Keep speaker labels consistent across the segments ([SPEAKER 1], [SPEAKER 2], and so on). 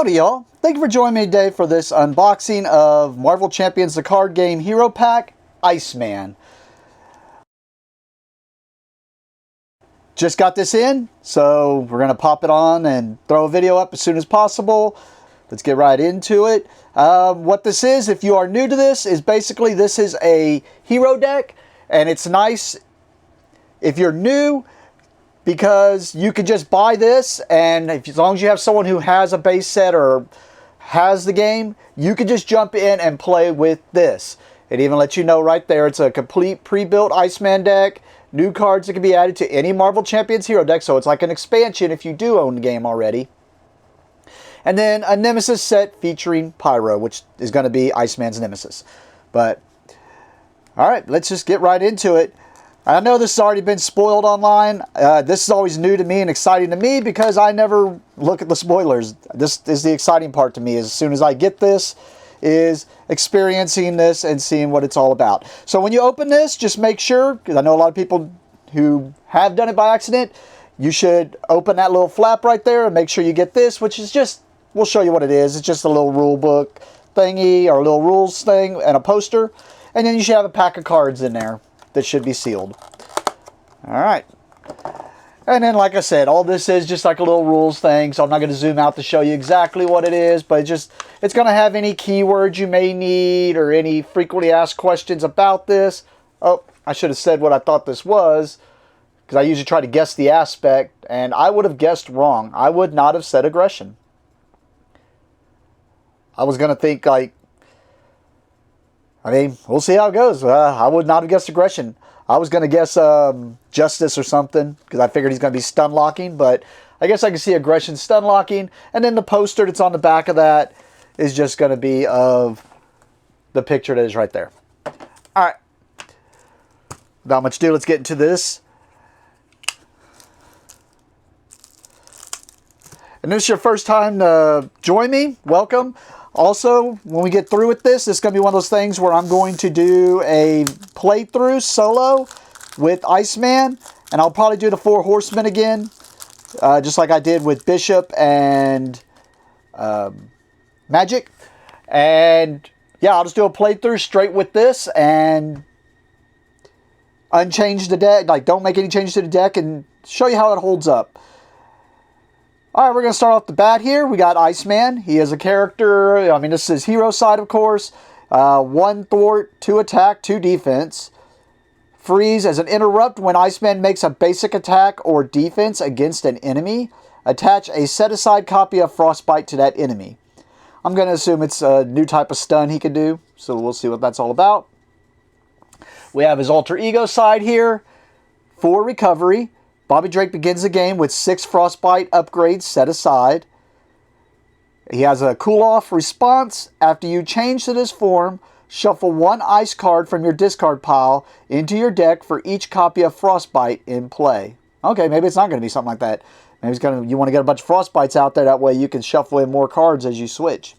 [SPEAKER 1] Howdy y'all, thank you for joining me today for this unboxing of Marvel Champions the card game hero pack, Iceman. Just got this in, so we're going to pop it on and throw a video up as soon as possible. Let's get right into it. What this is, if you are new to this, is basically this is a hero deck, and it's nice if you're new because you could just buy this, and as long as you have someone who has a base set or has the game, you could just jump in and play with this. It even lets you know right there it's a complete pre-built Iceman deck, new cards that can be added to any Marvel Champions hero deck, so it's like an expansion if you do own the game already. And then a Nemesis set featuring Pyro, which is going to be Iceman's Nemesis. But, alright, let's just get right into it. I know this has already been spoiled online. This is always new to me and exciting to me because I never look at the spoilers. This is the exciting part to me. As soon as I get this, is experiencing this and seeing what it's all about. So when you open this, just make sure, because I know a lot of people who have done it by accident, you should open that little flap right there and make sure you get this, which is just, we'll show you what it is. It's just a little rule book thingy or a little rules thing and a poster. And then you should have a pack of cards in there that should be sealed. Alright. And then, like I said, all this is just like a little rules thing, so I'm not going to zoom out to show you exactly what it is, but it's going to have any keywords you may need or any frequently asked questions about this. Oh, I should have said what I thought this was, because I usually try to guess the aspect, and I would have guessed wrong. I would not have said aggression. I was going to think like, I mean, we'll see how it goes. I would not have guessed aggression. I was going to guess justice or something, because I figured he's going to be stun locking, but I guess I can see aggression, stun locking, and then the poster that's on the back of that is just going to be of the picture that is right there. All right. Without much ado, let's get into this. And this is your first time to join me, welcome. Also, when we get through with this, it's going to be one of those things where I'm going to do a playthrough solo with Iceman, and I'll probably do the Four Horsemen again, just like I did with Bishop and Magic. And yeah, I'll just do a playthrough straight with this and unchange the deck, like don't make any changes to the deck, and show you how it holds up. Alright, we're going to start off the bat here. We got Iceman. He is a character, I mean, this is hero side, of course. 1 thwart, 2 attack, 2 defense. Freeze as an interrupt when Iceman makes a basic attack or defense against an enemy. Attach a set-aside copy of Frostbite to that enemy. I'm going to assume it's a new type of stun he could do, so we'll see what that's all about. We have his alter ego side here. 4 recovery. Bobby Drake begins the game with 6 Frostbite upgrades set aside. He has a cool-off response. After you change to this form, shuffle 1 ice card from your discard pile into your deck for each copy of Frostbite in play. Okay, maybe it's not going to be something like that. Maybe you want to get a bunch of Frostbites out there, that way you can shuffle in more cards as you switch.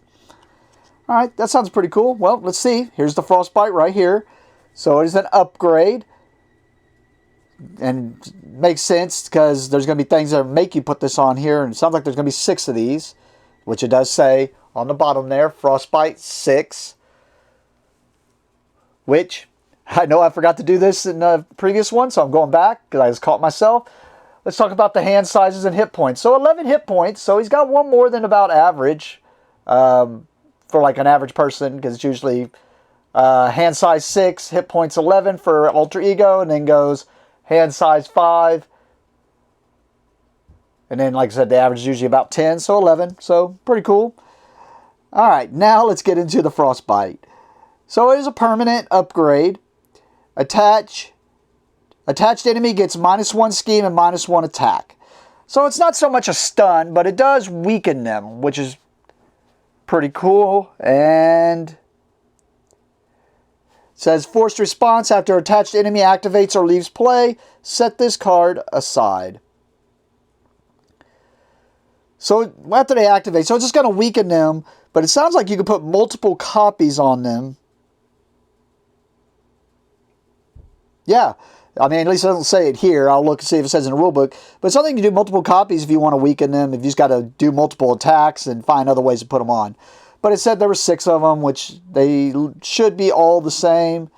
[SPEAKER 1] Alright, that sounds pretty cool. Well, let's see. Here's the Frostbite right here. So it is an upgrade. And makes sense because there's going to be things that make you put this on here, and it sounds like there's going to be 6 of these, which it does say on the bottom there, Frostbite 6, which I know I forgot to do this in the previous one, so I'm going back because I just caught myself. Let's talk about the hand sizes and hit points. So 11 hit points, so he's got 1 more than about average for like an average person, because it's usually hand size 6, hit points 11 for alter ego, and then goes hand size 5. And then, like I said, the average is usually about 10, so 11. So, pretty cool. Alright, now let's get into the Frostbite. So, it is a permanent upgrade. Attached enemy gets -1 scheme and -1 attack. So, it's not so much a stun, but it does weaken them, which is pretty cool. And says, forced response after attached enemy activates or leaves play, set this card aside. So after they activate, so it's just going to weaken them, but it sounds like you can put multiple copies on them. Yeah, I mean, at least it doesn't say it here. I'll look and see if it says in the rule book. But it's something you can do multiple copies if you want to weaken them. If you just got to do multiple attacks and find other ways to put them on. But it said there were 6 of them, which they should be all the same.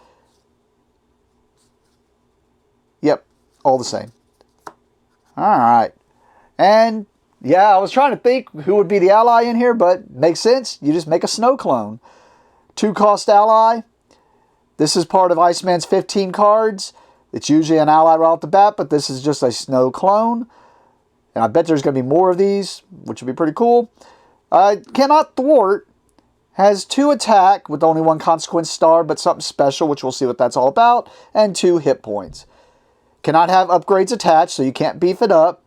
[SPEAKER 1] Yep, all the same. All right. And yeah, I was trying to think who would be the ally in here, but makes sense. You just make a snow clone. 2-cost ally. This is part of Iceman's 15 cards. It's usually an ally right off the bat, but this is just a snow clone. And I bet there's going to be more of these, which would be pretty cool. Cannot thwart. Has 2 attack with only 1 consequence star, but something special, which we'll see what that's all about. And 2 hit points. Cannot have upgrades attached, so you can't beef it up.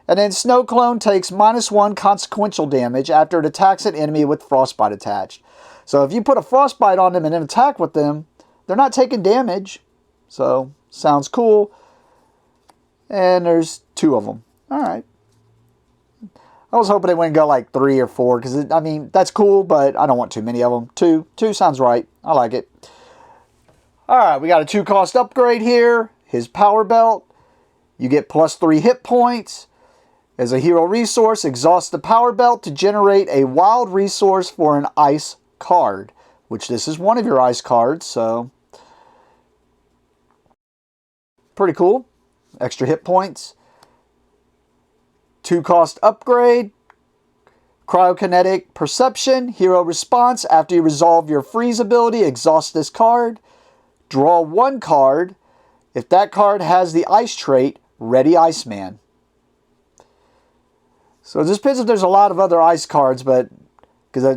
[SPEAKER 1] And then Snow Clone takes -1 consequential damage after it attacks an enemy with Frostbite attached. So if you put a Frostbite on them and then attack with them, they're not taking damage. So, sounds cool. And there's 2 of them. Alright. I was hoping they wouldn't go like 3 or 4, because, I mean, that's cool, but I don't want too many of them. 2. 2 sounds right. I like it. Alright, we got a 2-cost upgrade here. His Power Belt. You get +3 hit points. As a hero resource, exhaust the Power Belt to generate a wild resource for an ice card, which this is one of your ice cards, so pretty cool. Extra hit points. 2-cost upgrade. Cryokinetic Perception. Hero response. After you resolve your freeze ability, exhaust this card. Draw 1 card. If that card has the ice trait, Ready Iceman. So it just depends if there's a lot of other ice cards, but because I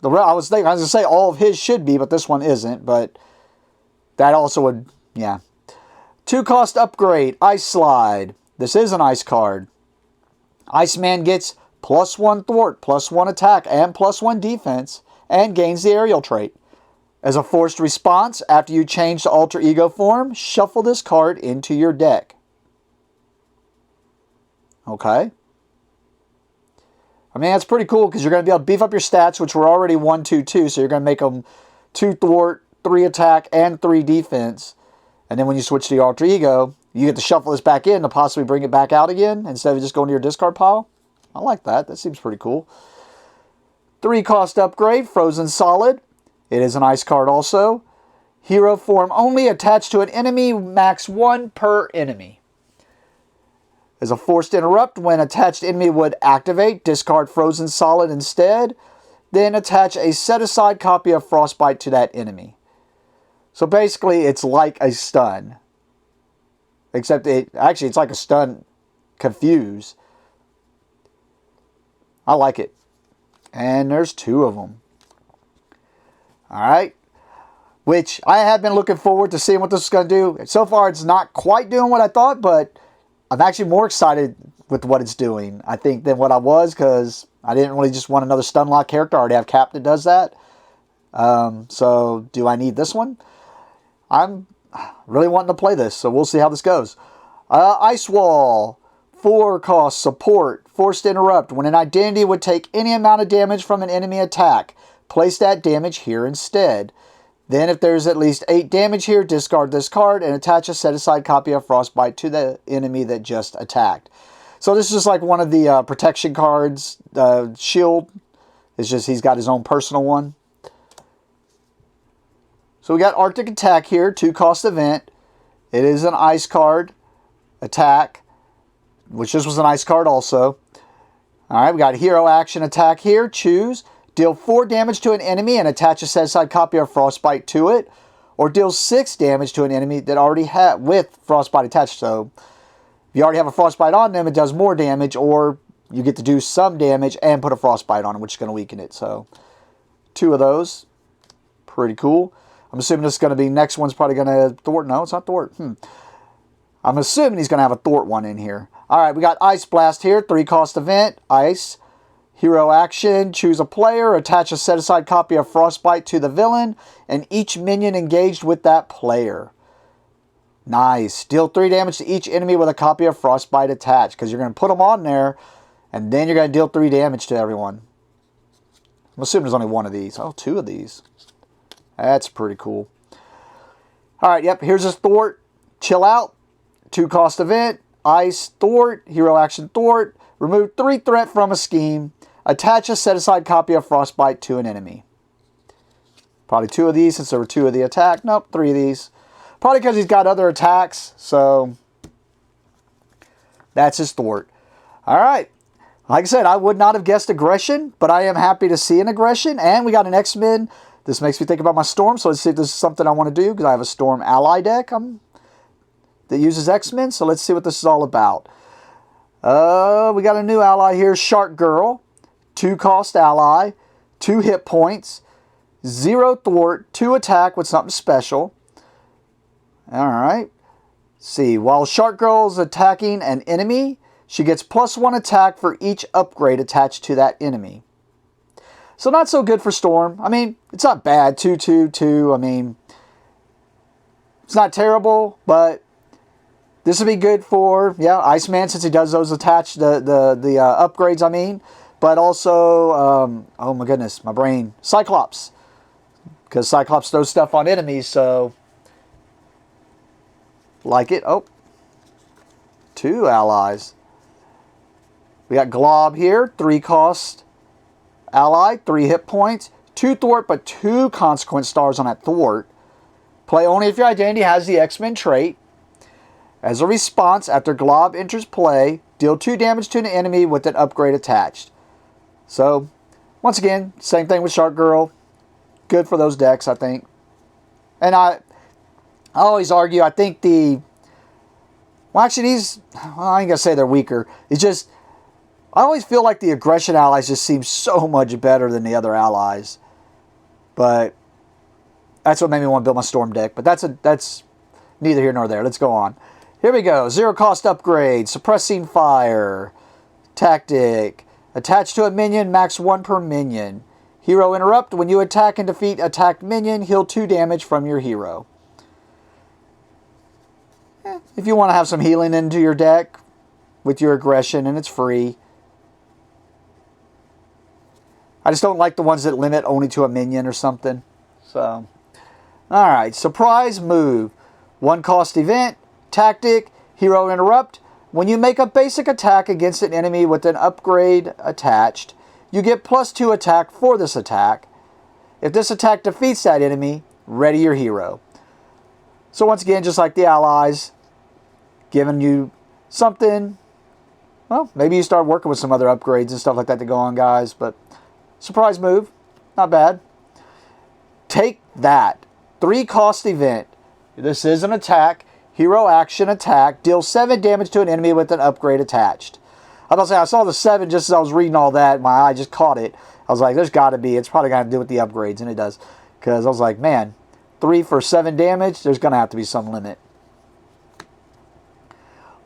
[SPEAKER 1] was going to say all of his should be, but this one isn't. But that also would, yeah. 2-cost upgrade, Ice Slide. This is an ice card. Iceman gets +1 thwart, +1 attack, and +1 defense, and gains the aerial trait. As a forced response, after you change to alter ego form, shuffle this card into your deck. Okay. I mean, that's pretty cool because you're going to be able to beef up your stats, which were already 1, 2, 2. So you're going to make them 2 thwart, 3 attack, and 3 defense. And then when you switch to your alter ego, you get to shuffle this back in to possibly bring it back out again instead of just going to your discard pile. I like that. That seems pretty cool. 3-cost upgrade, Frozen Solid. It is an ice card also. Hero form only, attached to an enemy, max 1 per enemy. As a forced interrupt, when attached enemy would activate, discard Frozen Solid instead. Then attach a set-aside copy of Frostbite to that enemy. So basically, it's like a stun. Except it's like a stun confuse. I like it. And there's 2 of them. Alright. Which I have been looking forward to seeing what this is going to do. So far, it's not quite doing what I thought, but I'm actually more excited with what it's doing, I think, than what I was, because I didn't really just want another stun lock character. I already have Cap that does that. So, do I need this one? I'm really wanting to play this, so we'll see how this goes. Ice Wall. 4-cost support. Forced interrupt. When an identity would take any amount of damage from an enemy attack, place that damage here instead. Then if there's at least 8 damage here, discard this card and attach a set-aside copy of Frostbite to the enemy that just attacked. So this is just like one of the protection cards. Shield. It's just he's got his own personal one. So we got Arctic Attack here. 2-cost event. It is an ice card. Attack. Which this was an ice card also. Alright, we got Hero Action Attack here. Choose. Deal 4 damage to an enemy and attach a set-aside copy of Frostbite to it. Or deal 6 damage to an enemy that already had with Frostbite attached. So, if you already have a Frostbite on them, it does more damage. Or you get to do some damage and put a Frostbite on it, which is going to weaken it. So, 2 of those. Pretty cool. I'm assuming this is going to be, next one's probably going to thwart. No, it's not thwart. I'm assuming he's going to have a thwart one in here. Alright, we got Ice Blast here. 3-cost event. Ice. Hero action, choose a player, attach a set-aside copy of Frostbite to the villain, and each minion engaged with that player. Nice. Deal 3 damage to each enemy with a copy of Frostbite attached, because you're going to put them on there, and then you're going to deal 3 damage to everyone. I'm assuming there's only 1 of these. Oh, 2 of these. That's pretty cool. Alright, yep, here's his thwart. Chill Out, 2-cost event, Ice, Thwart, Hero Action Thwart, remove 3 threat from a scheme, attach a set-aside copy of Frostbite to an enemy. Probably 2 of these since there were 2 of the attack. Nope, 3 of these. Probably because he's got other attacks, so that's his Thwart. Alright, like I said, I would not have guessed aggression, but I am happy to see an aggression, and we got an X-Men. This makes me think about my Storm, so let's see if this is something I want to do, because I have a Storm ally deck that uses X-Men, so let's see what this is all about. We got a new ally here, Shark Girl, 2-cost ally, 2 hit points, 0 thwart, 2 attack with something special. Alright. See, while Shark Girl is attacking an enemy, she gets +1 attack for each upgrade attached to that enemy. So not so good for Storm. I mean, it's not bad. 2/2/2. I mean, it's not terrible, but this would be good for, yeah, Iceman, since he does those attached, the upgrades, I mean. But also, oh my goodness, my brain. Cyclops. Because Cyclops throws stuff on enemies, so like it. Oh, 2 allies. We got Glob here, 3-cost ally, 3 hit points, 2 thwart, but 2 consequence stars on that thwart. Play only if your identity has the X-Men trait. As a response, after Glob enters play, deal 2 damage to an enemy with an upgrade attached. So, once again, same thing with Shark Girl. Good for those decks, I think. And I always argue, I think well, actually, I ain't going to say they're weaker. It's just, I always feel like the aggression allies just seem so much better than the other allies. But that's what made me want to build my Storm deck. But that's neither here nor there. Let's go on. Here we go. 0-cost upgrade. Suppressing Fire. Tactic. Attached to a minion, max 1 per minion. Hero Interrupt. When you attack and defeat attacked minion, heal 2 damage from your hero. If you want to have some healing into your deck with your aggression, and it's free. I just don't like the ones that limit only to a minion or something. So, alright. Surprise Move. 1-cost event. Tactic. Hero Interrupt. When you make a basic attack against an enemy with an upgrade attached, you get +2 attack for this attack. If this attack defeats that enemy, ready your hero. So once again, just like the allies, giving you something. Well, maybe you start working with some other upgrades and stuff like that to go on, guys. But surprise move, not bad. Take That. 3-cost event. This is an attack. Hero action attack. Deal 7 damage to an enemy with an upgrade attached. I was about to say, I saw the 7 just as I was reading all that. My eye just caught it. I was like, there's got to be. It's probably got to do with the upgrades, and it does. Because I was like, man, 3 for 7 damage, there's going to have to be some limit.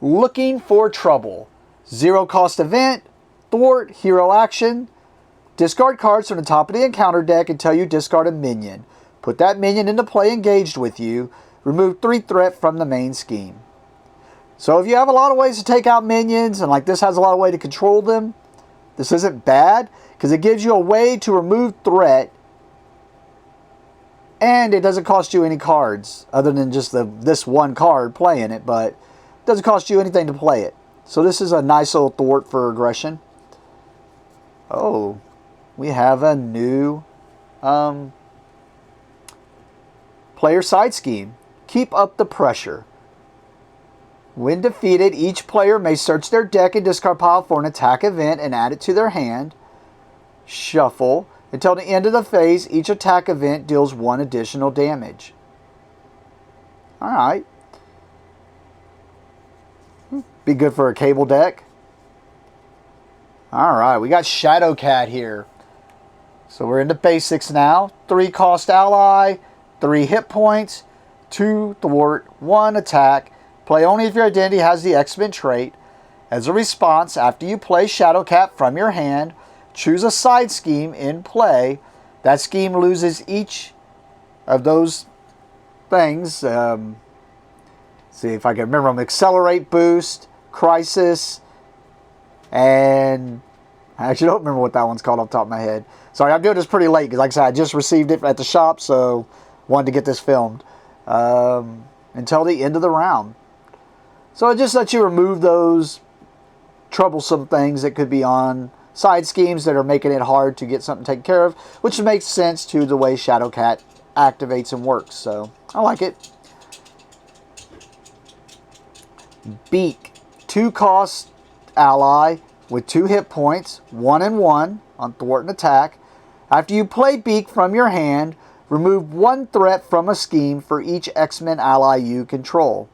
[SPEAKER 1] Looking for Trouble. 0-cost event. Thwart. Hero action. Discard cards from the top of the encounter deck until you discard a minion. Put that minion into play engaged with you. Remove 3 threat from the main scheme. So if you have a lot of ways to take out minions, and like this has a lot of way to control them, this isn't bad, because it gives you a way to remove threat, and it doesn't cost you any cards, other than just this one card playing it, but it doesn't cost you anything to play it. So this is a nice little thwart for aggression. Oh, we have a new player side scheme. Keep Up the Pressure. When defeated, each player may search their deck and discard pile for an attack event and add it to their hand. Shuffle. Until the end of the phase, each attack event deals 1 additional damage. Alright. Be good for a cable deck. Alright, we got Shadowcat here. So we're into basics now. 3-cost ally, 3 hit points, 2 thwart, 1 attack. Play only if your identity has the X-Men trait. As a response, after you play Shadowcat from your hand, choose a side scheme in play. That scheme loses each of those things. See if I can remember them. Accelerate, Boost, Crisis, and I actually don't remember what that one's called off the top of my head. Sorry, I'm doing this pretty late because, like I said, I just received it at the shop, so wanted to get this filmed. until the end of the round. So it just lets you remove those troublesome things that could be on side schemes that are making it hard to get something taken care of, which makes sense to the way Shadowcat activates and works. So I like it. Beak, 2-cost ally with 2 hit points, 1 and 1 on thwart and attack. After you play Beak from your hand, remove 1 threat from a scheme for each X-Men ally you control.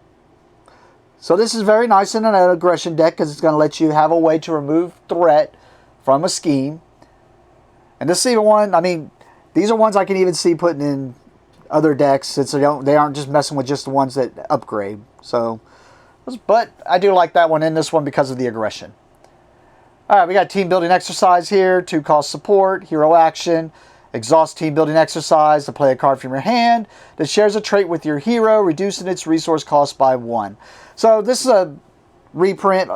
[SPEAKER 1] So this is very nice in an aggression deck because it's going to let you have a way to remove threat from a scheme. And this is even one, I mean, these are ones I can even see putting in other decks since they aren't just messing with just the ones that upgrade. So, but I do like that one in this one because of the aggression. All right, we got team building exercise here, 2-cost support, hero action, exhaust team building exercise to play a card from your hand that shares a trait with your hero, reducing its resource cost by 1. So this is a reprint.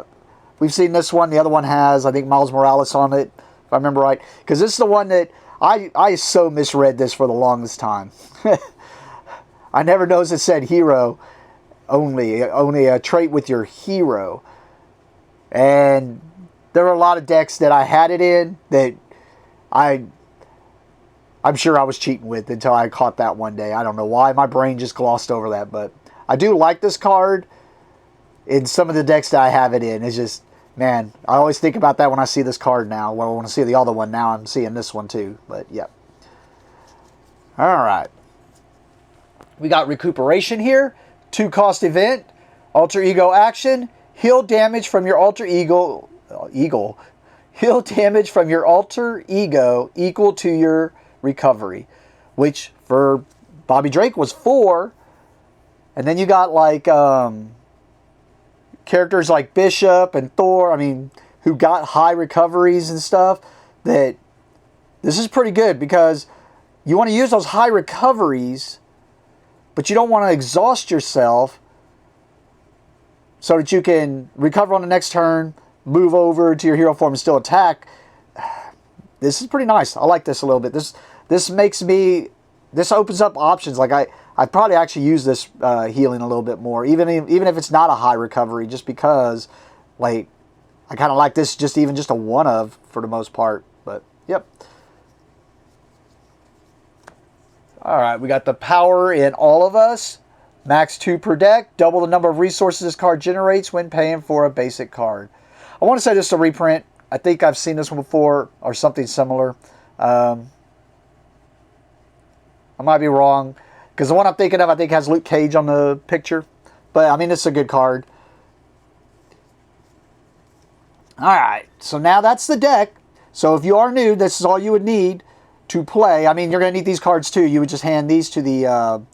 [SPEAKER 1] We've seen this one. The other one has, I think, Miles Morales on it, if I remember right. Because this is the one that I so misread this for the longest time. I never noticed it said hero only a trait with your hero. And there were a lot of decks that I had it in that I'm sure I was cheating with until I caught that one day. I don't know why. My brain just glossed over that. But I do like this card in some of the decks that I have it in. It's just, man, I always think about that when I see this card now. Well, when I see the other one now, I'm seeing this one too. But, yep. All right. We got recuperation here. 2-cost event. Alter ego action. Heal damage from your alter ego. Heal damage from your alter ego equal to your recovery. Which for Bobby Drake was 4. And then you got like characters like Bishop and Thor, I mean, who got high recoveries and stuff, that this is pretty good because you want to use those high recoveries, but you don't want to exhaust yourself so that you can recover on the next turn, move over to your hero form and still attack. This is pretty nice. I like this a little bit. This opens up options. Like I probably actually use this healing a little bit more, even if it's not a high recovery, just because, like, I kind of like this just a one of for the most part. But yep. All right, we got the power in all of us. Max 2 per deck. Double the number of resources this card generates when paying for a basic card. I want to say this is a reprint. I think I've seen this one before or something similar. I might be wrong. Because the one I'm thinking of, I think, has Luke Cage on the picture. But, I mean, it's a good card. Alright, so now that's the deck. So if you are new, this is all you would need to play. I mean, you're going to need these cards too. You would just hand these to the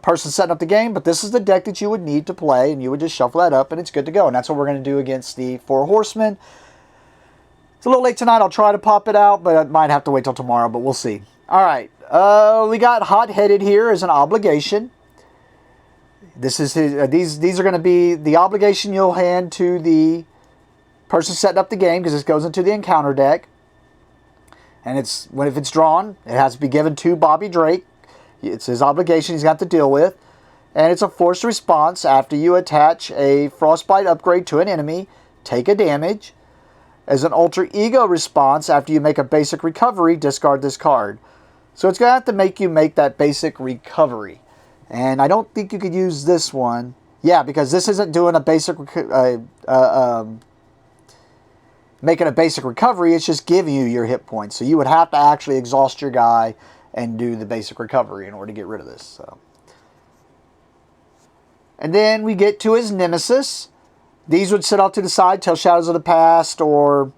[SPEAKER 1] person setting up the game. But this is the deck that you would need to play. And you would just shuffle that up and it's good to go. And that's what we're going to do against the 4 Horsemen. It's a little late tonight. I'll try to pop it out. But I might have to wait till tomorrow. But we'll see. Alright. We got hot-headed here as an obligation. This is these are going to be the obligation you'll hand to the person setting up the game because this goes into the encounter deck. And if it's drawn, it has to be given to Bobby Drake. It's his obligation he's got to deal with. And it's a forced response after you attach a frostbite upgrade to an enemy, take a damage. As an alter ego response after you make a basic recovery, discard this card. So it's going to have to make you make that basic recovery. And I don't think you could use this one. Yeah, because this isn't doing a basic making a basic recovery. It's just giving you your hit points. So you would have to actually exhaust your guy and do the basic recovery in order to get rid of this. So. And then we get to his nemesis. These would sit off to the side, tell Shadows of the Past, or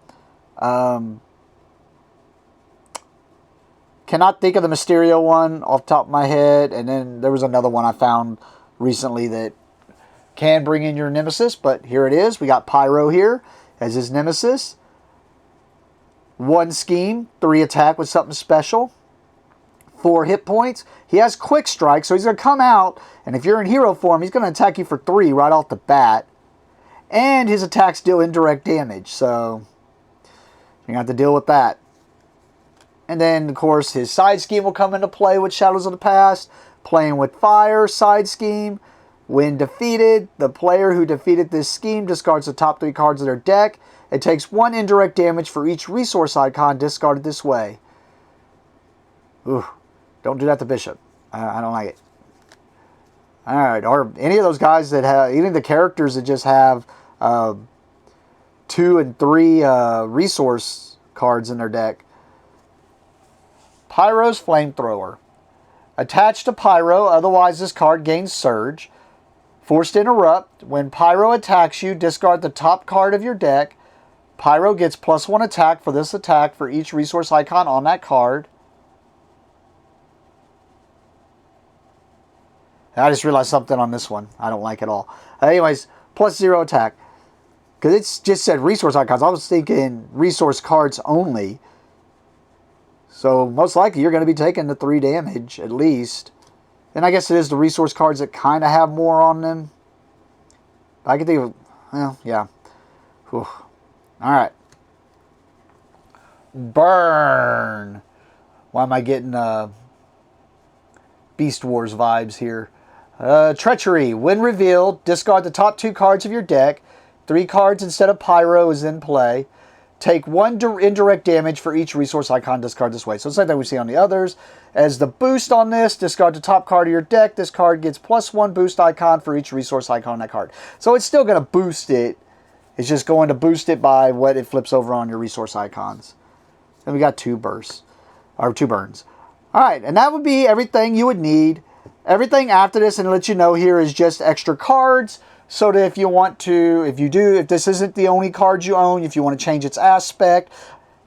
[SPEAKER 1] cannot think of the Mysterio one off the top of my head. And then there was another one I found recently that can bring in your nemesis. But here it is. We got Pyro here as his nemesis. 1 scheme, 3 attack with something special. 4 hit points. He has quick strike, so he's going to come out. And if you're in hero form, he's going to attack you for 3 right off the bat. And his attacks deal indirect damage. So you have to deal with that. And then, of course, his side scheme will come into play with Shadows of the Past, Playing with fire, side scheme. When defeated, the player who defeated this scheme discards the top 3 cards of their deck. It takes 1 indirect damage for each resource icon discarded this way. Ooh, don't do that to Bishop. I don't like it. Alright, or any of those guys that have, any of the characters that just have 2 and 3 resource cards in their deck. Pyro's Flamethrower. Attached to Pyro, otherwise this card gains Surge. Forced Interrupt. When Pyro attacks you, discard the top card of your deck. Pyro gets +1 attack for this attack for each resource icon on that card. I just realized something on this one I don't like at all. Anyways, +0 attack. Because it just said resource icons. I was thinking resource cards only. So most likely you're going to be taking the 3 damage at least. And I guess it is the resource cards that kind of have more on them. I can think of, well, yeah. Whew. Alright. Burn. Why am I getting Beast Wars vibes here? Treachery. When revealed, discard the top 2 cards of your deck. 3 cards instead of Pyro is in play. Take 1 indirect damage for each resource icon discard this way. So it's like that we see on the others. As the boost on this, discard the top card of your deck. This card gets +1 boost icon for each resource icon on that card. So it's still going to boost it. It's just going to boost it by what it flips over on your resource icons. And we got 2 bursts. Or 2 burns. Alright, and that would be everything you would need. Everything after this, and to let you know here, is just extra cards. So that if you want to, if this isn't the only card you own, if you want to change its aspect,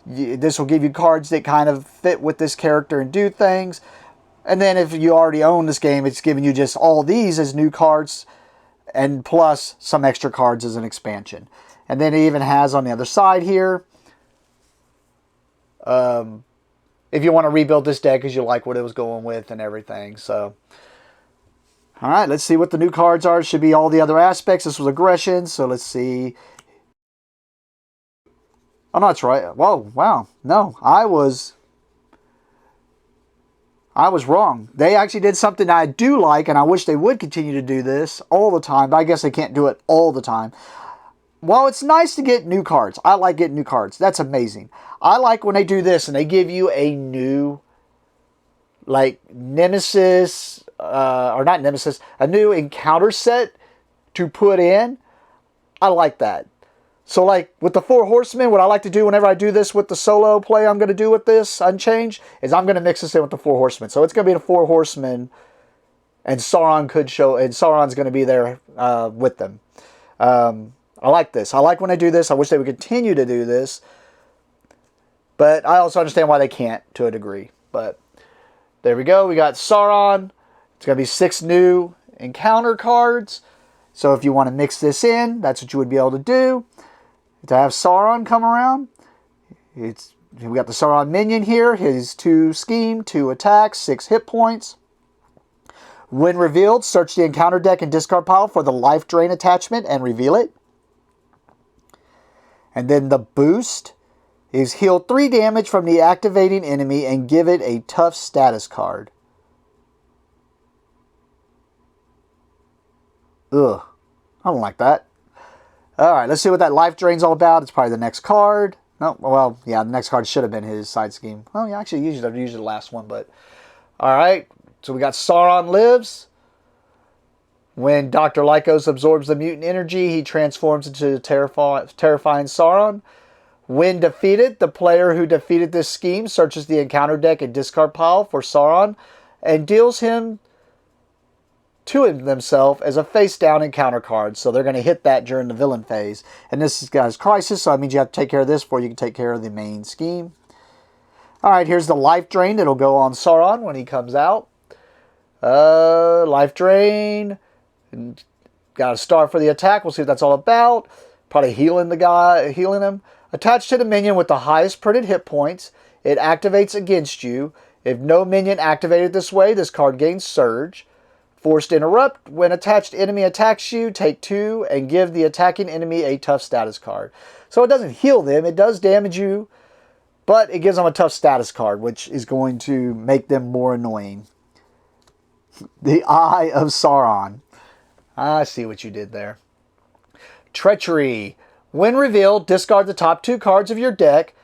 [SPEAKER 1] this will give you cards that kind of fit with this character and do things. And then if you already own this game, it's giving you just all these as new cards, and plus some extra cards as an expansion. And then it even has on the other side here, if you want to rebuild this deck because you like what it was going with and everything. So, all right, let's see what the new cards are. It should be all the other aspects. This was aggression, so let's see. Oh, no, that's right. Whoa, wow. No, I was wrong. They actually did something I do like, and I wish they would continue to do this all the time, but I guess they can't do it all the time. While it's nice to get new cards, I like getting new cards. That's amazing. I like when they do this and they give you a new, like, Nemesis, or not Nemesis, a new encounter set to put in. I like that. So, like, with the 4 Horsemen, what I like to do whenever I do this with the solo play I'm going to do with this Unchanged, is I'm going to mix this in with the 4 Horsemen. So it's going to be the 4 Horsemen, and Sauron could show, and Sauron's going to be there with them. I like this. I like when they do this. I wish they would continue to do this. But I also understand why they can't to a degree. But there we go. We got Sauron. It's going to be 6 new encounter cards. So if you want to mix this in, that's what you would be able to do. To have Sauron come around. We got the Sauron minion here. His 2 scheme, 2 attacks, 6 hit points. When revealed, search the encounter deck and discard pile for the life drain attachment and reveal it. And then the boost is heal 3 damage from the activating enemy and give it a tough status card. Ugh. I don't like that. Alright, let's see what that life drain's all about. It's probably the next card. No, well, yeah, the next card should have been his side scheme. Well, yeah, actually, usually the last one, but... Alright, so we got Sauron Lives. When Dr. Lycos absorbs the mutant energy, he transforms into the terrifying Sauron. When defeated, the player who defeated this scheme searches the encounter deck and discard pile for Sauron and deals him to himself as a face-down encounter card. So they're going to hit that during the villain phase. And this guy's Crisis, so that means you have to take care of this before you can take care of the main scheme. Alright, here's the life drain that'll go on Sauron when he comes out. Life drain. Got a star for the attack. We'll see what that's all about. Probably healing the guy, healing him. Attached to the minion with the highest printed hit points. It activates against you. If no minion activated this way, this card gains Surge. Forced Interrupt. When attached enemy attacks you, take 2 and give the attacking enemy a tough status card. So it doesn't heal them. It does damage you, but it gives them a tough status card, which is going to make them more annoying. The Eye of Sauron. I see what you did there. Treachery. When revealed, discard the top 2 cards of your deck.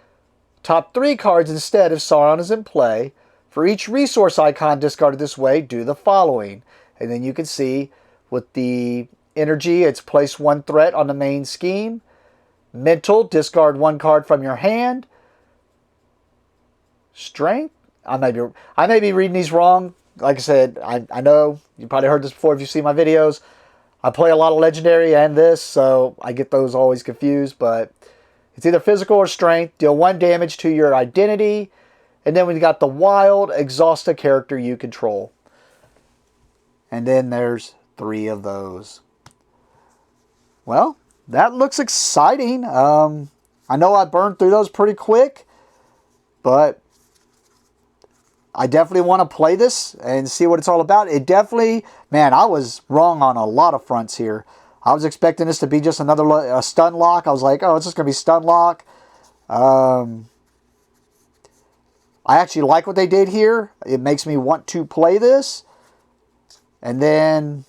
[SPEAKER 1] Top 3 cards instead if Sauron is in play. For each resource icon discarded this way, do the following. And then you can see with the energy, it's place 1 threat on the main scheme. Mental, discard 1 card from your hand. Strength. I may be reading these wrong. Like I said, I know you probably heard this before if you see my videos. I play a lot of Legendary and this, so I get those always confused. But it's either physical or strength. Deal 1 damage to your identity. And then we got the Wild, exhaust a character you control. And then there's 3 of those. Well, that looks exciting. I know I burned through those pretty quick, but I definitely want to play this and see what it's all about. It definitely, man, I was wrong on a lot of fronts here. I was expecting this to be just another stun lock. I was like, oh, it's just going to be stun lock. I actually like what they did here. It makes me want to play this. And then,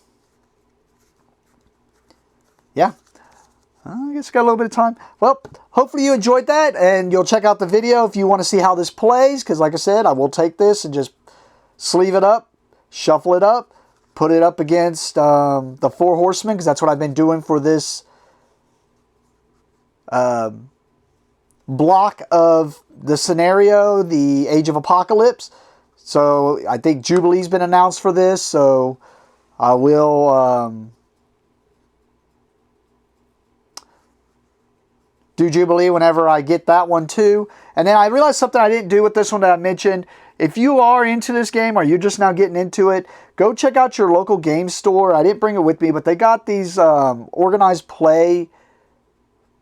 [SPEAKER 1] yeah. I guess I got a little bit of time. Well, hopefully you enjoyed that, and you'll check out the video if you want to see how this plays, because like I said, I will take this and just sleeve it up, shuffle it up, put it up against the 4 Horsemen, because that's what I've been doing for this block of the scenario, the Age of Apocalypse. So I think Jubilee's been announced for this, so I will do Jubilee whenever I get that one too. And then I realized something I didn't do with this one that I mentioned. If you are into this game or you're just now getting into it, go check out your local game store. I didn't bring it with me, but they got these organized play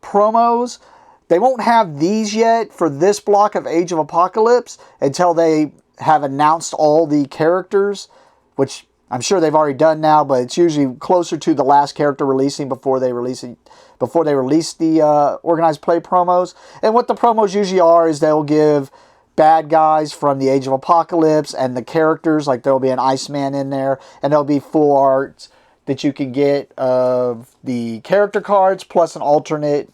[SPEAKER 1] promos. They won't have these yet for this block of Age of Apocalypse until they have announced all the characters, which I'm sure they've already done now, but it's usually closer to the last character releasing before they release it, before they release the organized play promos. And what the promos usually are is they'll give bad guys from the Age of Apocalypse and the characters, like there'll be an Iceman in there, and there'll be full arts that you can get of the character cards plus an alternate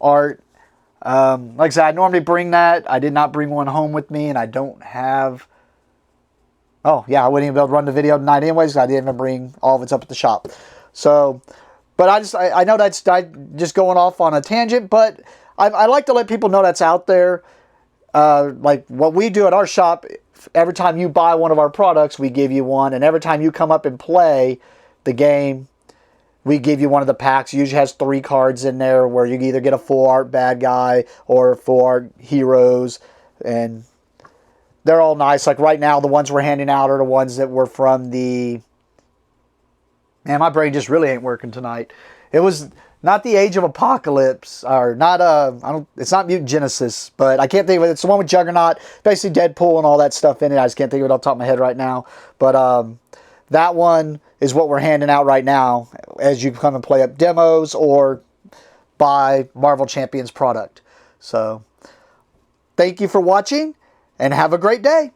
[SPEAKER 1] art. Like I said, I normally bring that. I did not bring one home with me, and I don't have... Oh, yeah, I wouldn't even be able to run the video tonight anyways, because I didn't even bring all of it's up at the shop. So, but I know that's just going off on a tangent, but I like to let people know that's out there. Like what we do at our shop, every time you buy one of our products, we give you one. And every time you come up and play the game, we give you one of the packs. It usually has 3 cards in there where you either get a full art bad guy or full art heroes. And they're all nice. Like right now, the ones we're handing out are the ones that were from the... Man, my brain just really ain't working tonight. It was not the Age of Apocalypse, or not it's not Mutant Genesis, but I can't think of it. It's the one with Juggernaut, basically Deadpool and all that stuff in it. I just can't think of it off the top of my head right now. But that one is what we're handing out right now as you come and play up demos or buy Marvel Champions product. So, thank you for watching and have a great day.